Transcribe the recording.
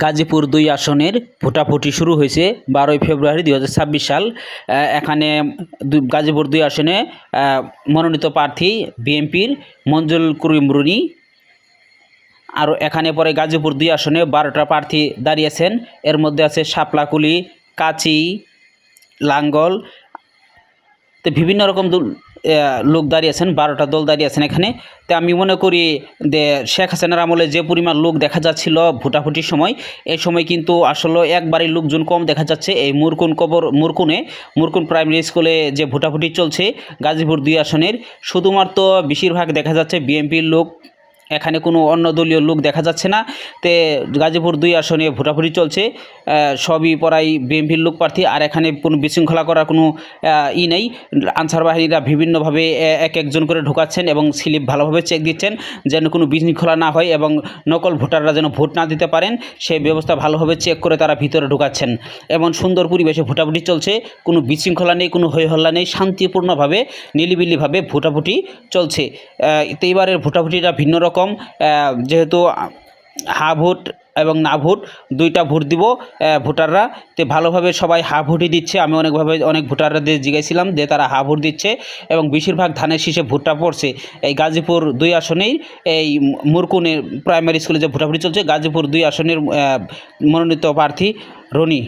গাজীপুর ২ আসনের ভোটাভুটি শুরু হয়েছে ১২ই ফেব্রুয়ারি ২০২৬ সাল। এখানে গাজীপুর ২ আসনে মনোনীত প্রার্থী বিএনপির মঞ্জুল করিম রুনি। আর এখানে পরে গাজীপুর ২ আসনে ১২টা প্রার্থী দাঁড়িয়েছেন। এর মধ্যে আছে শাপলাকুলি, কাচি, লাঙ্গল, তো বিভিন্ন রকম লোক দাঁড়িয়েছেন, ১২টা দল দাঁড়িয়েছেন এখানে। তো আমি মনে করি যে শেখ হাসিনার আমলে যে পরিমাণ লোক দেখা যাচ্ছিল ভোটাভুটির সময়, এই সময় কিন্তু আসলে একবারই লোকজন কম দেখা যাচ্ছে। এই মুরকুন প্রাইমারি স্কুলে যে ভোটাভুটি চলছে গাজীপুর ২ আসনের, শুধুমাত্র বেশিরভাগ দেখা যাচ্ছে বিএনপির লোক, এখানে কোনো অন্য দলীয় লোক দেখা যাচ্ছে না। তে গাজীপুর ২ আসনে ভোটাভুটি চলছে, সবই পড়াই বিএনপির লোক প্রার্থী। আর এখানে কোনো বিশৃঙ্খলা করার কোনো নেই। আনসার বাহিনীরা বিভিন্নভাবে এক একজন করে ঢোকাচ্ছেন এবং স্লিপ ভালোভাবে চেক দিচ্ছেন যেন কোনো বিশৃঙ্খলা না হয় এবং নকল ভোটাররা যেন ভোট না দিতে পারেন, সেই ব্যবস্থা ভালোভাবে চেক করে তারা ভিতরে ঢোকাচ্ছেন। এমন সুন্দর পরিবেশে ভোটাভুটি চলছে, কোনো বিশৃঙ্খলা নেই, কোনো হইহল্লা নেই, শান্তিপূর্ণভাবে নিলিবিলিভাবে ভোটাভুটি চলছে। তো এবারের ভোটাভুটিটা ভিন্ন রকম, যেহেতু হা ভোট এবং না ভোট দুইটা ভোট দিব ভোটাররা। তো ভালোভাবে সবাই হা ভোটই দিচ্ছে। আমি অনেক ভোটারদের জিজ্ঞাসিলাম যে তারা হা ভোট দিচ্ছে এবং বেশিরভাগ ধানের শীষে ভোটটা পড়ছে এই গাজীপুর ২ আসনেই। এই মুরকুনের প্রাইমারি স্কুলে যে ভোটাভুটি চলছে, গাজীপুর ২ আসনের মনোনীত প্রার্থী রনি।